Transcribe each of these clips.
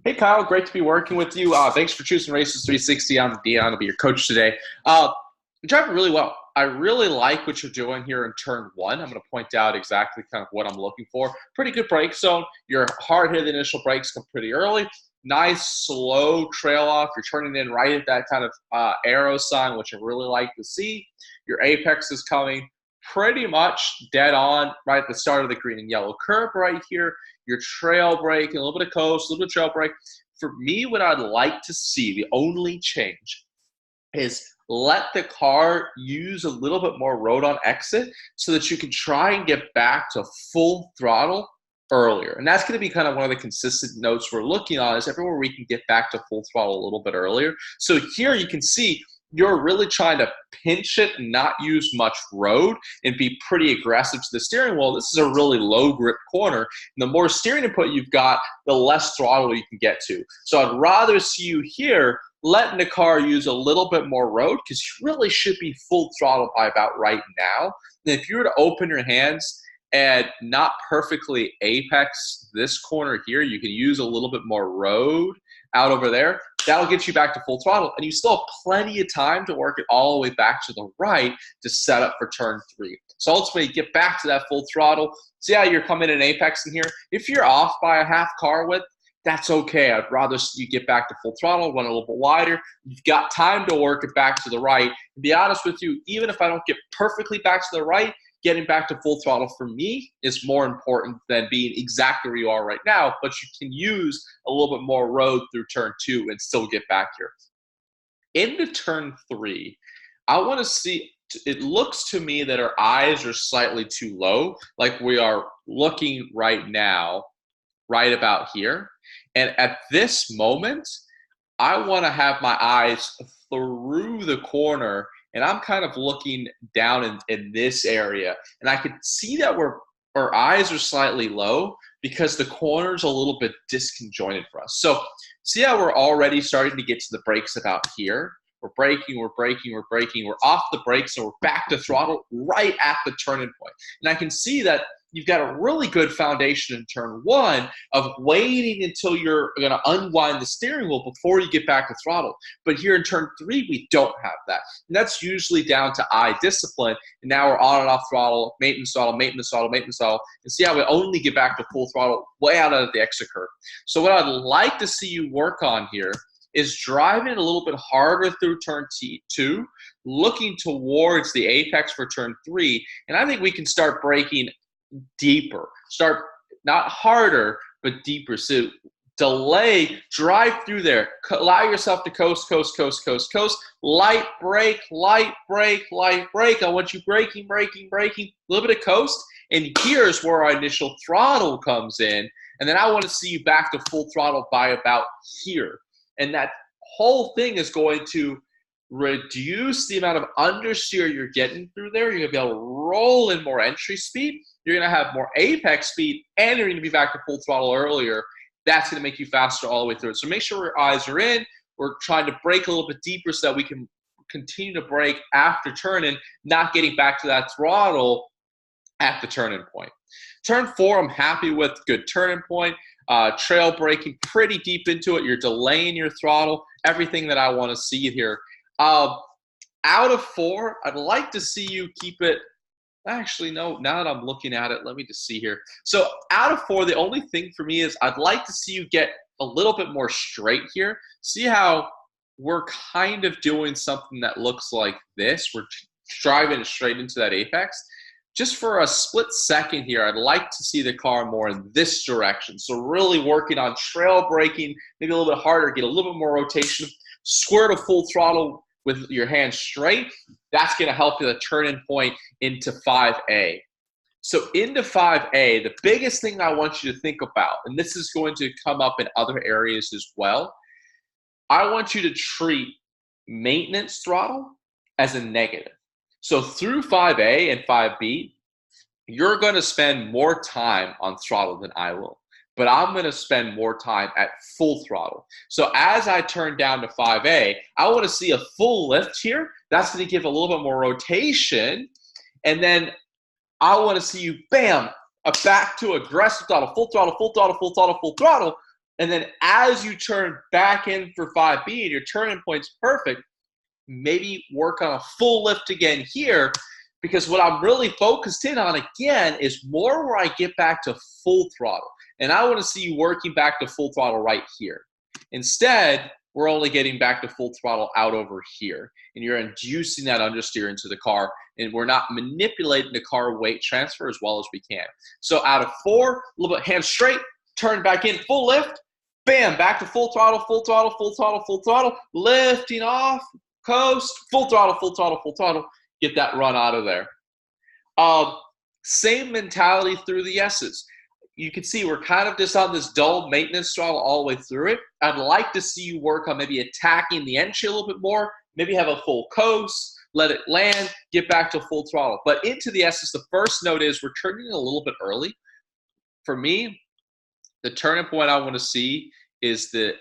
Hey Kyle, great to be working with you. Thanks for choosing Racers 360. I'm Dion. I'll be your coach today. You're driving really well. I really like what you're doing here in turn one. I'm going to point out exactly kind of what I'm looking for. Pretty good brake zone. Your hard hit initial brakes come pretty early. Nice slow trail off. You're turning in right at that kind of arrow sign, which I really like to see. Your apex is coming pretty much dead on right at the start of the green and yellow curve right here. Your trail brake, a little bit of coast, a little bit of trail brake. For me, what I'd like to see, the only change, is let the car use a little bit more road on exit so that you can try and get back to full throttle earlier. And that's going to be kind of one of the consistent notes we're looking on is everywhere we can get back to full throttle a little bit earlier. So here you can see you're really trying to pinch it and not use much road and be pretty aggressive to the steering wheel. This is a really low grip corner. And the more steering input you've got, the less throttle you can get to. So I'd rather see you here letting the car use a little bit more road because you really should be full throttle by about right now. And if you were to open your hands and not perfectly apex this corner here, you can use a little bit more road out over there. That'll get you back to full throttle, and you still have plenty of time to work it all the way back to the right to set up for turn three. So ultimately, get back to that full throttle. See how you're coming in apex in here? If you're off by a half car width, that's okay. I'd rather you get back to full throttle, run a little bit wider. You've got time to work it back to the right. To be honest with you, even if I don't get perfectly back to the right, getting back to full throttle for me is more important than being exactly where you are right now, but you can use a little bit more road through turn two and still get back here. Into turn three, I want to see, it looks to me that our eyes are slightly too low, like we are looking right now, right about here. And at this moment, I want to have my eyes through the corner, and I'm kind of looking down in this area. And I can see that our eyes are slightly low because the corner's a little bit disconjointed for us. So see how we're already starting to get to the brakes about here? We're braking, we're braking, we're braking. We're off the brakes, and we're back to throttle right at the turning point. And I can see that you've got a really good foundation in turn one of waiting until you're going to unwind the steering wheel before you get back to throttle. But here in turn three, we don't have that. And that's usually down to eye discipline. And now we're on and off throttle, maintenance throttle, maintenance throttle, maintenance throttle. And see how we only get back to full throttle way out of the exit curve. So what I'd like to see you work on here is driving a little bit harder through turn two, looking towards the apex for turn three. And I think we can start braking deeper. Start not harder, but deeper. So delay, drive through there. Allow yourself to coast, coast, coast, coast, coast. Light brake, light brake, light brake. I want you braking, braking, braking. A little bit of coast. And here's where our initial throttle comes in. And then I want to see you back to full throttle by about here. And that whole thing is going to reduce the amount of understeer you're getting through there. You're going to be able to roll in more entry speed. You're going to have more apex speed, and you're going to be back to full throttle earlier. That's going to make you faster all the way through it. So make sure our eyes are in. We're trying to brake a little bit deeper so that we can continue to brake after turning, not getting back to that throttle at the turning point. Turn four, I'm happy with. Good turning point. Trail braking pretty deep into it. You're delaying your throttle. Everything that I want to see here. Out of four, I'd like to see you keep it. Actually, no, now that I'm looking at it, let me just see here. So out of four, the only thing for me is I'd like to see you get a little bit more straight here. See how we're kind of doing something that looks like this. We're driving straight into that apex. Just for a split second here, I'd like to see the car more in this direction. So really working on trail braking, maybe a little bit harder, get a little bit more rotation, square to full throttle with your hands straight. That's going to help you the turning point into 5A. So into 5A, the biggest thing I want you to think about, and this is going to come up in other areas as well, I want you to treat maintenance throttle as a negative. So through 5A and 5B, you're going to spend more time on throttle than I will. But I'm going to spend more time at full throttle. So as I turn down to 5A, I want to see a full lift here. That's going to give a little bit more rotation. And then I want to see you, bam, back to aggressive throttle, full throttle, full throttle, full throttle, full throttle. And then as you turn back in for 5B and your turning point's perfect, maybe work on a full lift again here, because what I'm really focused in on again is more where I get back to full throttle. And I want to see you working back to full throttle right here. Instead, we're only getting back to full throttle out over here. And you're inducing that understeer into the car, and we're not manipulating the car weight transfer as well as we can. So out of 4, a little bit hands straight, turn back in, full lift, bam, back to full throttle, full throttle, full throttle, full throttle, lifting off, coast, full throttle, full throttle, full throttle. Get that run out of there. Same mentality through the S's. You can see we're kind of just on this dull maintenance throttle all the way through it. I'd like to see you work on maybe attacking the entry a little bit more, maybe have a full coast, let it land, get back to full throttle. But into the S's, the first note is we're turning a little bit early. For me, the turning point I want to see is the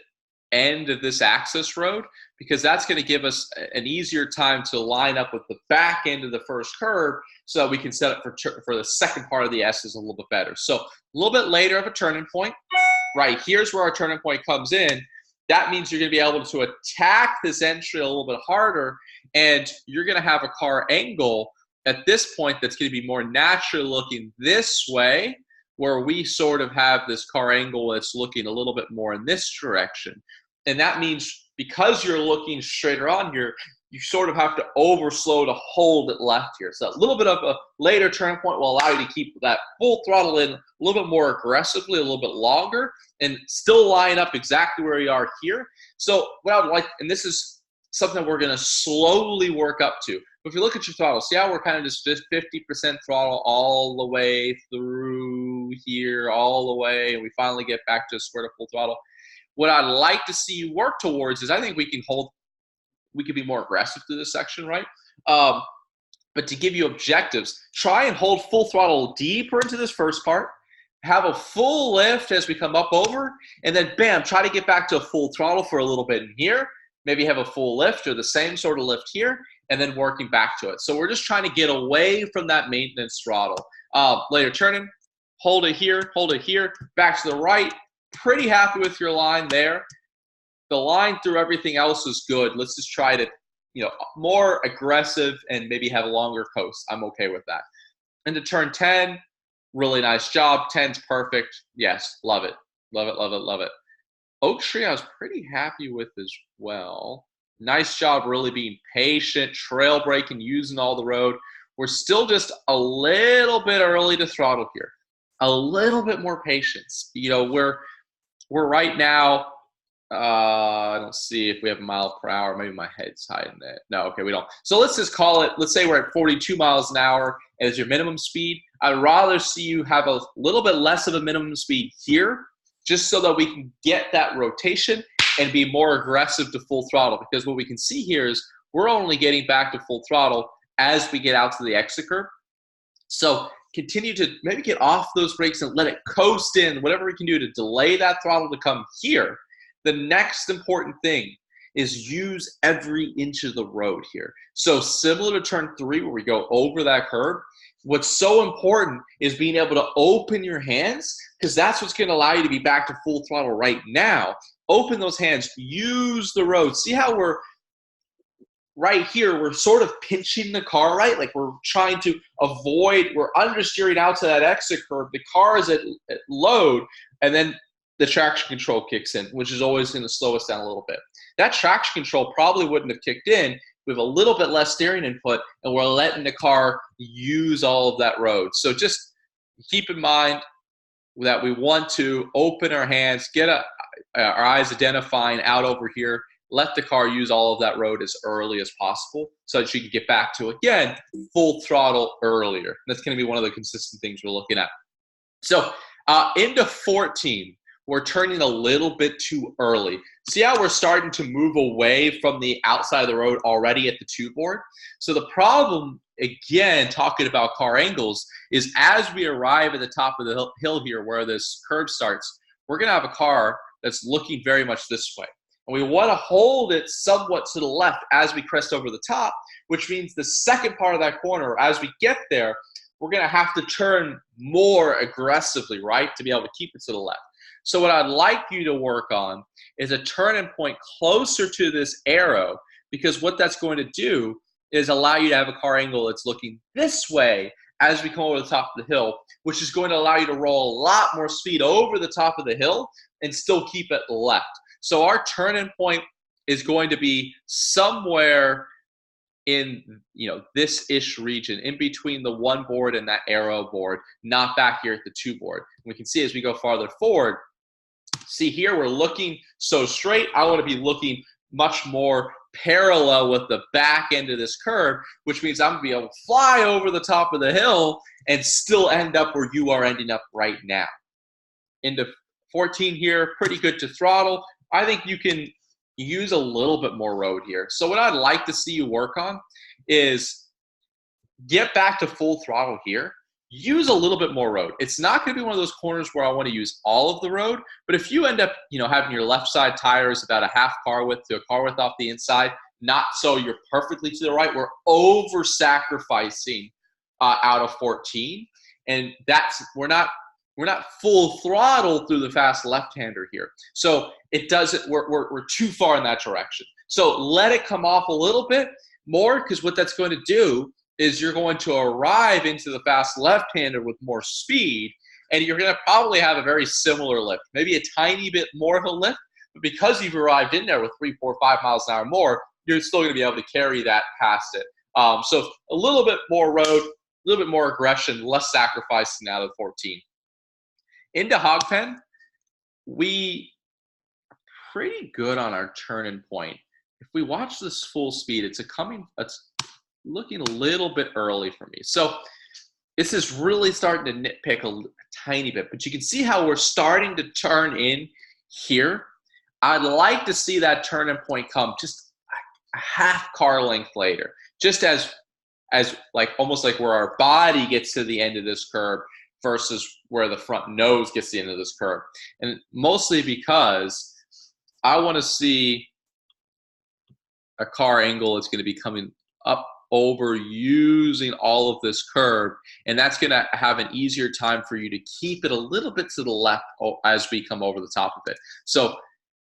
end of this access road, because that's going to give us an easier time to line up with the back end of the first curve so that we can set up for the second part of the S's a little bit better. So a little bit later of a turning point, right here's where our turning point comes in. That means you're going to be able to attack this entry a little bit harder, and you're going to have a car angle at this point that's going to be more naturally looking this way, where we sort of have this car angle that's looking a little bit more in this direction. And that means because you're looking straighter on here, you sort of have to overslow to hold it left here. So a little bit of a later turn point will allow you to keep that full throttle in a little bit more aggressively, a little bit longer, and still line up exactly where you are here. So what I would like, and this is something we're going to slowly work up to. If you look at your throttle, see how we're kind of just 50% throttle all the way through here, all the way, and we finally get back to square to full throttle. What I'd like to see you work towards is I think we can be more aggressive through this section, right? But to give you objectives, try and hold full throttle deeper into this first part, have a full lift as we come up over, and then bam, try to get back to a full throttle for a little bit in here, maybe have a full lift or the same sort of lift here, and then working back to it. So we're just trying to get away from that maintenance throttle. Later turning, hold it here, back to the right. Pretty happy with your line there. The line through everything else is good. Let's just try to, more aggressive and maybe have a longer coast. I'm okay with that. Into turn 10, really nice job. 10's perfect. Yes, love it. Love it, love it, love it. Oak Tree, I was pretty happy with as well. Nice job really being patient, trail braking, using all the road. We're still just a little bit early to throttle here. A little bit more patience. We're right now, I don't see if we have a mile per hour. Maybe my head's hiding it. No, okay, we don't. So let's just call it, let's say we're at 42 miles an hour as your minimum speed. I'd rather see you have a little bit less of a minimum speed here, just so that we can get that rotation and be more aggressive to full throttle. Because what we can see here is we're only getting back to full throttle as we get out to the exit curve. So continue to maybe get off those brakes and let it coast in, whatever we can do to delay that throttle to come here. The next important thing is use every inch of the road here. So similar to turn 3 where we go over that curve, what's so important is being able to open your hands, because that's what's going to allow you to be back to full throttle right now. Open those hands, use the road. See how we're right here, we're sort of pinching the car, right? Like we're trying to avoid, we're understeering out to that exit curve. The car is at load, and then the traction control kicks in, which is always going to slow us down a little bit. That traction control probably wouldn't have kicked in. We have a little bit less steering input, and we're letting the car use all of that road. So just keep in mind that we want to open our hands, get our eyes identifying out over here, let the car use all of that road as early as possible so that you can get back to, again, full throttle earlier. That's going to be one of the consistent things we're looking at. So into 14, we're turning a little bit too early. See how we're starting to move away from the outside of the road already at the 2 board? So the problem, again, talking about car angles, is as we arrive at the top of the hill here where this curve starts, we're going to have a car that's looking very much this way. And we want to hold it somewhat to the left as we crest over the top, which means the second part of that corner, as we get there, we're going to have to turn more aggressively, right, to be able to keep it to the left. So what I'd like you to work on is a turning point closer to this arrow, because what that's going to do is allow you to have a car angle that's looking this way as we come over the top of the hill, which is going to allow you to roll a lot more speed over the top of the hill and still keep it left. So our turning point is going to be somewhere in, this-ish region, in between the 1 board and that arrow board, not back here at the 2 board. And we can see as we go farther forward, see here we're looking so straight. I want to be looking much more parallel with the back end of this curve, which means I'm going to be able to fly over the top of the hill and still end up where you are ending up right now. Into 14 here, pretty good to throttle. I think you can use a little bit more road here. So what I'd like to see you work on is get back to full throttle here. Use a little bit more road. It's not going to be one of those corners where I want to use all of the road, but if you end up, having your left side tires about a half car width to a car width off the inside, not so you're perfectly to the right, we're over-sacrificing out of 14, and we're not full throttle through the fast left-hander here. So it doesn't, we're too far in that direction. So let it come off a little bit more, because what that's going to do is you're going to arrive into the fast left-hander with more speed, and you're going to probably have a very similar lift, maybe a tiny bit more of a lift, but because you've arrived in there with 3, 4, 5 miles an hour more, you're still going to be able to carry that past it. So a little bit more road, a little bit more aggression, less sacrificing out of 14. Into hog pen, we are pretty good on our turning point. If we watch this full speed, it's looking a little bit early for me. So this is really starting to nitpick a tiny bit, but you can see how we're starting to turn in here. I'd like to see that turning point come just a half car length later, just as like almost like where our body gets to the end of this curve versus where the front nose gets to the end of this curve. And mostly because I want to see a car angle that's going to be coming up over using all of this curve, and that's going to have an easier time for you to keep it a little bit to the left as we come over the top of it. So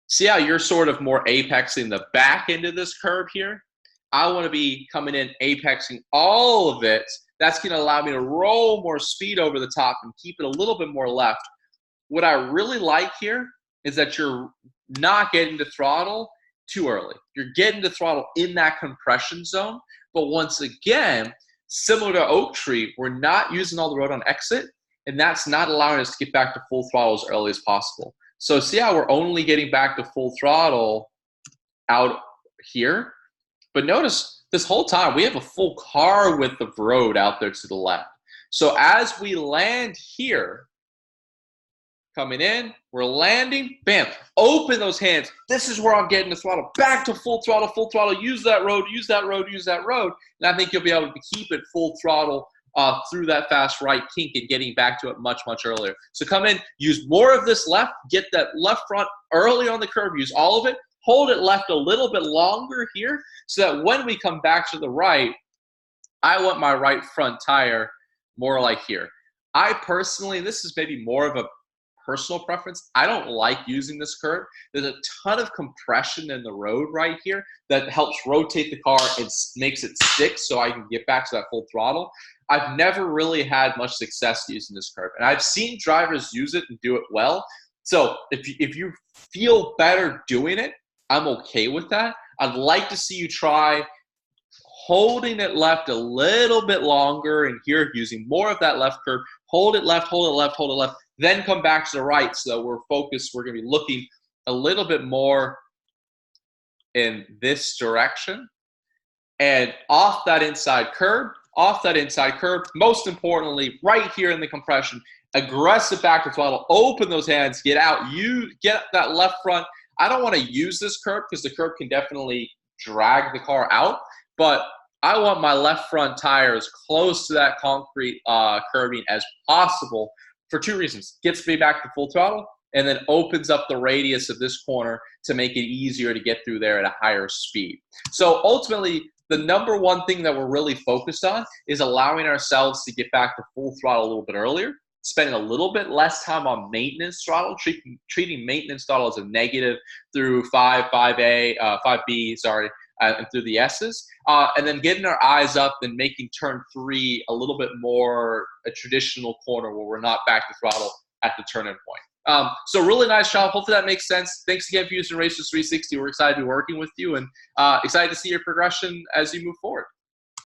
see how you're sort of more apexing the back end of this curve here? I want to be coming in apexing all of it. That's going to allow me to roll more speed over the top and keep it a little bit more left. What I really like here is that you're not getting to throttle too early. You're getting to throttle in that compression zone. But once again, similar to Oak Tree, we're not using all the road on exit, and that's not allowing us to get back to full throttle as early as possible. So see how we're only getting back to full throttle out here? But notice this whole time we have a full car width of road out there to the left. So as we land here, coming in, we're landing, bam, open those hands. This is where I'm getting the throttle, back to full throttle, use that road, use that road, use that road. And I think you'll be able to keep it full throttle through that fast right kink and getting back to it much, much earlier. So come in, use more of this left, get that left front early on the curve, use all of it, hold it left a little bit longer here so that when we come back to the right, I want my right front tire more like here. I personally, this is maybe more of a personal preference, I don't like using this curve. There's a ton of compression in the road right here that helps rotate the car and makes it stick so I can get back to that full throttle. I've never really had much success using this curve, and I've seen drivers use it and do it well. So if you feel better doing it, I'm okay with that. I'd like to see you try holding it left a little bit longer and here using more of that left curve. Hold it left, hold it left, hold it left. Then come back to the right so that we're focused. We're going to be looking a little bit more in this direction. And off that inside curve, most importantly, right here in the compression, aggressive back to throttle, open those hands, get out, you get that left front. I don't want to use this curve because the curve can definitely drag the car out, but I want my left front tire as close to that concrete curving as possible for two reasons. Gets me back to full throttle and then opens up the radius of this corner to make it easier to get through there at a higher speed. So ultimately, the number one thing that we're really focused on is allowing ourselves to get back to full throttle a little bit earlier. spending a little bit less time on maintenance throttle, treating maintenance throttle as a negative through 5A, 5B, sorry, and through the S's, and then getting our eyes up and making turn 3 a little bit more a traditional corner where we're not back to throttle at the turn-in point. So really nice job. Hopefully that makes sense. Thanks again for using Racers 360. We're excited to be working with you and excited to see your progression as you move forward.